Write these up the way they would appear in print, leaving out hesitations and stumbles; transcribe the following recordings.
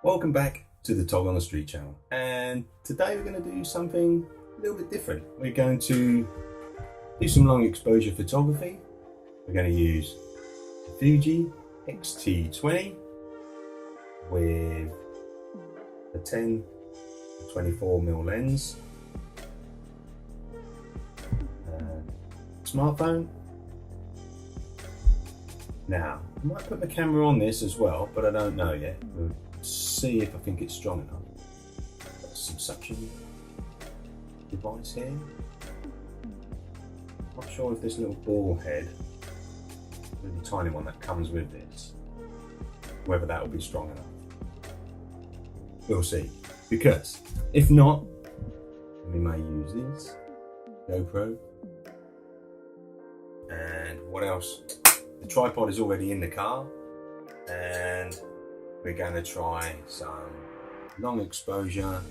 Welcome back to the Tog on the Street channel, and today we're going to do something a little bit different. We're going to do some long exposure photography. We're going to use the Fuji X-T20 with a 10 to 24mm lens, smartphone. Now, I might put the camera on this as well, but I don't know yet. We'll see if I think it's strong enough. Got some suction device here. Not sure if this little ball head, the tiny one that comes with this, whether that will be strong enough. We'll see. Because if not, we may use this GoPro. And what else? The tripod is already in the car, and we're going to try some long exposure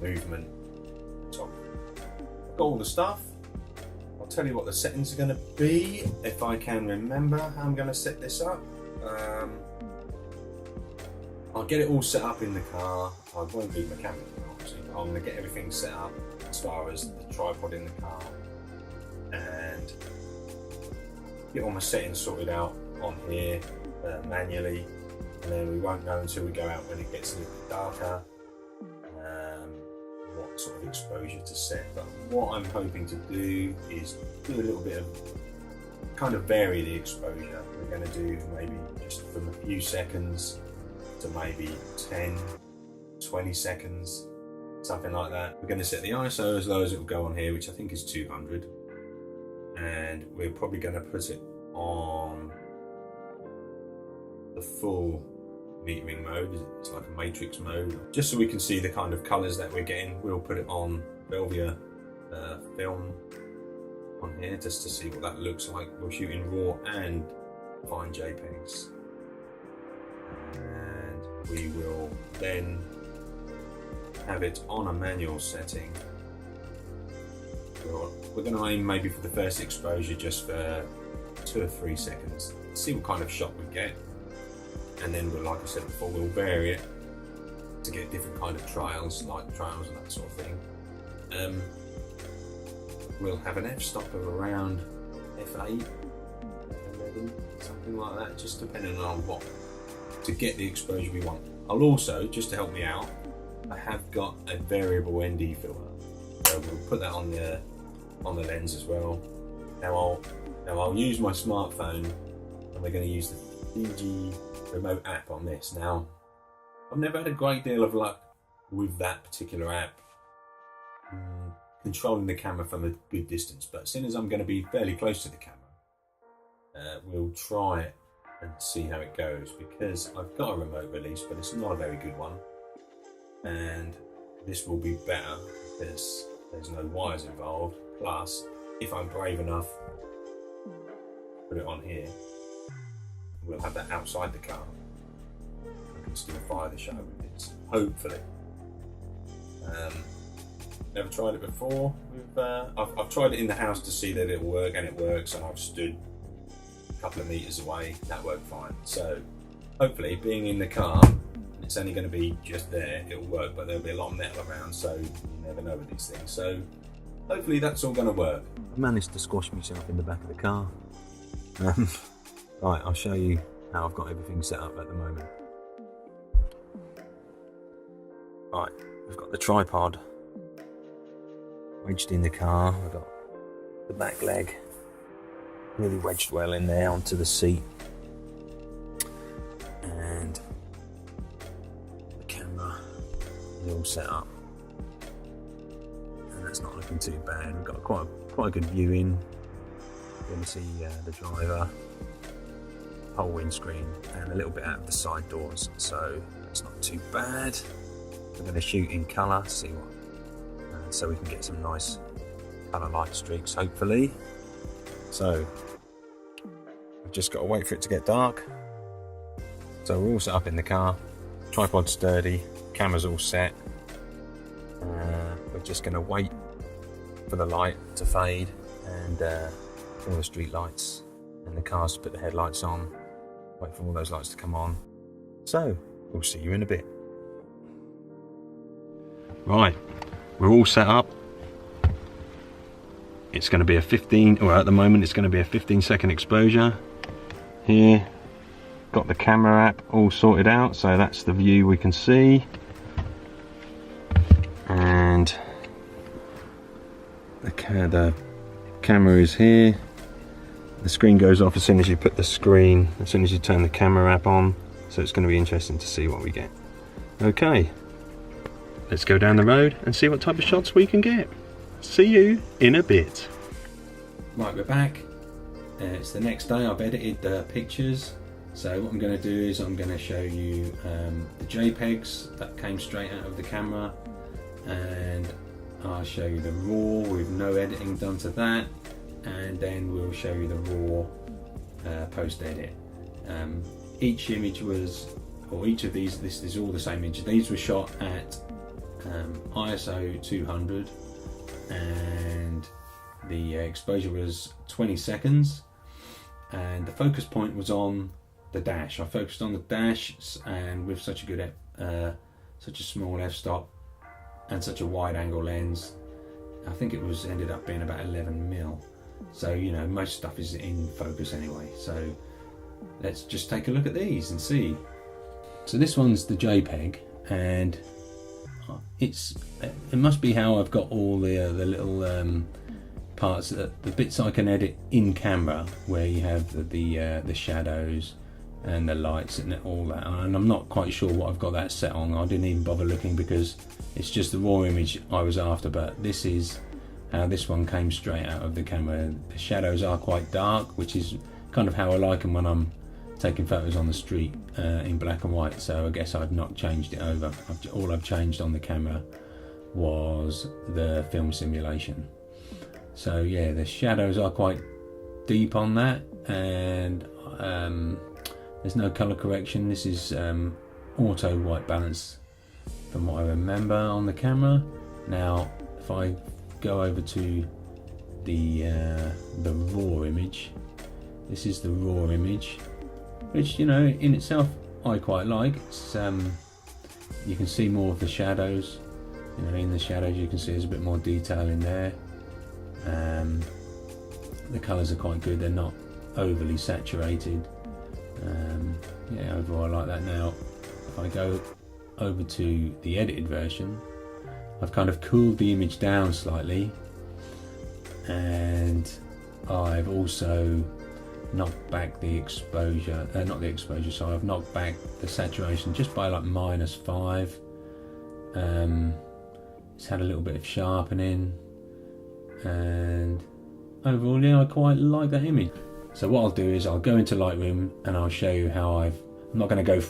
movement photography. I've got all the stuff. I'll tell you what the settings are going to be if I can remember how I'm going to set this up. I'll get it all set up in the car. I won't leave my camera, obviously, but I'm going to get everything set up as far as the tripod in the car and get all my settings sorted out on here manually, and then we won't know until we go out when it gets a little bit darker what sort of exposure to set. But what I'm hoping to do is do a little bit of kind of vary the exposure. We're going to do maybe just from a few seconds to maybe 10, 20 seconds, something like that. We're going to set the ISO as low as it will go on here, which I think is 200. And we're probably going to put it on the full metering mode. It's like a matrix mode, just so we can see the kind of colours that we're getting. We'll put it on Velvia film on here just to see what that looks like. We'll shoot in RAW and fine Jpegs, and we will then have it on a manual setting. We're going to aim maybe for the first exposure just for 2 or 3 seconds, see what kind of shot we get, and then we'll, like I said before, we'll vary it to get different kind of trails, light trails and that sort of thing. We'll have an f-stop of around f8, 11, something like that, just depending on what, to get the exposure we want. I'll also, just to help me out, I have got a variable ND filter, so we'll put that on the lens as well. Now I'll use my smartphone, and we're going to use the Fuji remote app on this. Now, I've never had a great deal of luck with that particular app controlling the camera from a good distance, but seeing as I'm going to be fairly close to the camera, we'll try it and see how it goes, because I've got a remote release, but it's not a very good one, and this will be better because there's no wires involved. Plus, if I'm brave enough, put it on here, we'll have that outside the car. I can still fire the show with this, hopefully. Never tried it before. I've tried it in the house to see that it'll work, and it works, and I've stood a couple of meters away, that worked fine. So hopefully, being in the car, it's only going to be just there, it'll work, but there'll be a lot of metal around, so you never know with these things. So hopefully that's all going to work. I've managed to squash myself in the back of the car. Right, I'll show you how I've got everything set up at the moment. Right, we've got the tripod wedged in the car. I've got the back leg really wedged well in there onto the seat, and the camera is all set up, and that's not looking too bad. We've got quite a good view in. You can see the driver, whole windscreen, and a little bit out of the side doors, so it's not too bad. We're going to shoot in colour, see what, so we can get some nice colour light streaks, hopefully. So we've just got to wait for it to get dark. So we're all set up in the car, tripod sturdy, camera's all set. We're just going to wait for the light to fade and all the street lights and the cars to put the headlights on, wait for all those lights to come on. So we'll see you in a bit. Right, we're all set up. It's going to be a 15, or at the moment it's going to be a 15-second exposure. Here, got the camera app all sorted out, so that's the view we can see. And the camera is here. The screen goes off as soon as you put the screen, as soon as you turn the camera app on. So it's going to be interesting to see what we get. Okay, let's go down the road and see what type of shots we can get. See you in a bit. Right, we're back. It's the next day. I've edited the pictures. So what I'm going to do is I'm going to show you the JPEGs that came straight out of the camera, and I'll show you the RAW with no editing done to that, and then we'll show you the RAW post-edit. Each image was, or each of these, this is all the same image. These were shot at ISO 200, and the exposure was 20 seconds, and the focus point was on the dash. I focused on the dash, and with such a good, such a small f-stop and such a wide angle lens, I think it was ended up being about 11mm. So you know, most stuff is in focus anyway. So let's just take a look at these and see. So this one's the JPEG, and it must be how I've got all the little parts, the bits I can edit in camera, where you have the shadows and the lights and all that, and I'm not quite sure what I've got that set on. I didn't even bother looking because it's just the raw image I was after, but this is how this one came straight out of the camera. The shadows are quite dark, which is kind of how I like them when I'm taking photos on the street in black and white, so I guess I've not changed it over. All I've changed on the camera was the film simulation. So yeah, the shadows are quite deep on that, and there's no color correction. This is auto white balance from what I remember on the camera. Now if I go over to the raw image, this is the raw image, which, you know, in itself I quite like. It's you can see more of the shadows. You know, in the shadows you can see there's a bit more detail in there. The colours are quite good, they're not overly saturated. Yeah, overall I like that. Now if I go over to the edited version, I've kind of cooled the image down slightly, and I've also knocked back the exposure, sorry, I've knocked back the saturation just by like -5. It's had a little bit of sharpening, and overall, yeah, I quite like that image. So what I'll do is I'll go into Lightroom and I'll show you how I'm not going to go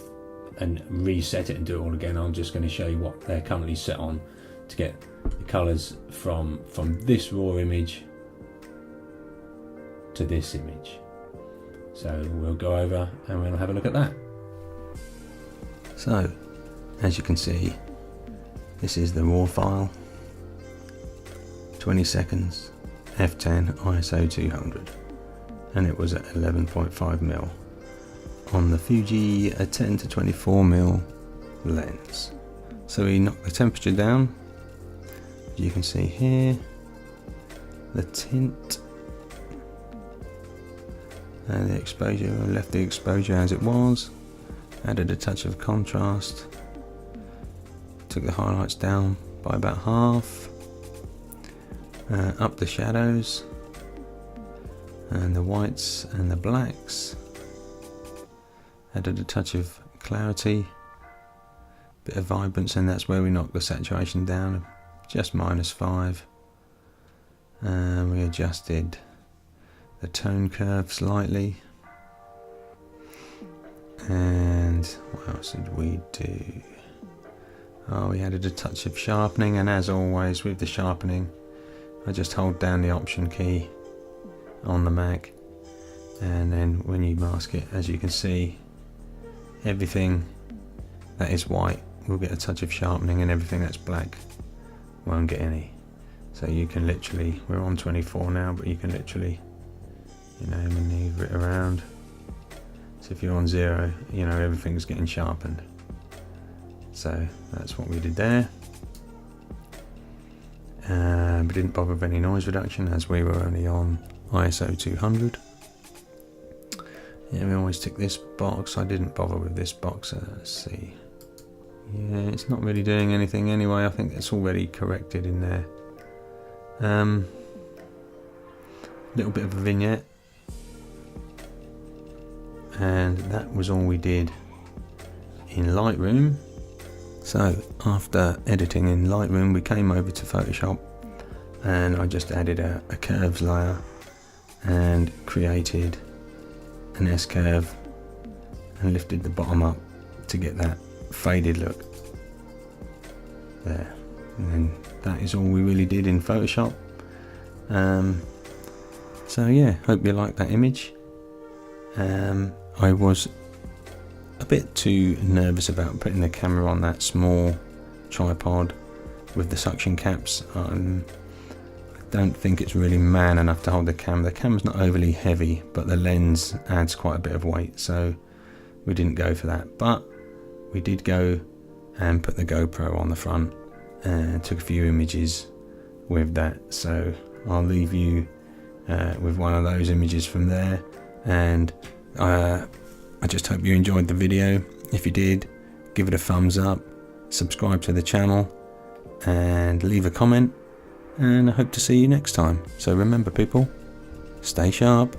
and reset it and do it all again. I'm just going to show you what they're currently set on to get the colours from this raw image to this image. So we'll go over and we'll have a look at that. So as you can see, this is the raw file, 20 seconds, f10, ISO 200, and it was at 11.5mm on the Fuji 10 to 24mm lens. So we knocked the temperature down. You can see here the tint and the exposure. I left the exposure as it was, added a touch of contrast, took the highlights down by about half, up the shadows and the whites and the blacks, added a touch of clarity, bit of vibrance, and that's where we knocked the saturation down just -5, and we adjusted the tone curve slightly. And what else did we do? Oh, we added a touch of sharpening, and as always with the sharpening, I just hold down the option key on the Mac, and then when you mask it, as you can see, everything that is white will get a touch of sharpening, and everything that's black won't get any. So you can literally, we're on 24 now, but you can literally, you know, maneuver it around. So if you're on 0, you know, everything's getting sharpened. So that's what we did there. We didn't bother with any noise reduction as we were only on ISO 200. Yeah, we always tick this box. I didn't bother with this box. Let's see. Yeah, it's not really doing anything anyway. I think it's already corrected in there. Little bit of a vignette, and that was all we did in Lightroom. So after editing in Lightroom, we came over to Photoshop, and I just added a curves layer and created an S-curve and lifted the bottom up to get that faded look there. And then that is all we really did in Photoshop. So yeah, hope you like that image. I was a bit too nervous about putting the camera on that small tripod with the suction caps. I don't think it's really man enough to hold the camera. The camera's not overly heavy, but the lens adds quite a bit of weight, so we didn't go for that. But we did go and put the GoPro on the front and took a few images with that. So I'll leave you with one of those images from there, and I just hope you enjoyed the video. If you did, give it a thumbs up, subscribe to the channel, and leave a comment, and I hope to see you next time. So remember people, stay sharp.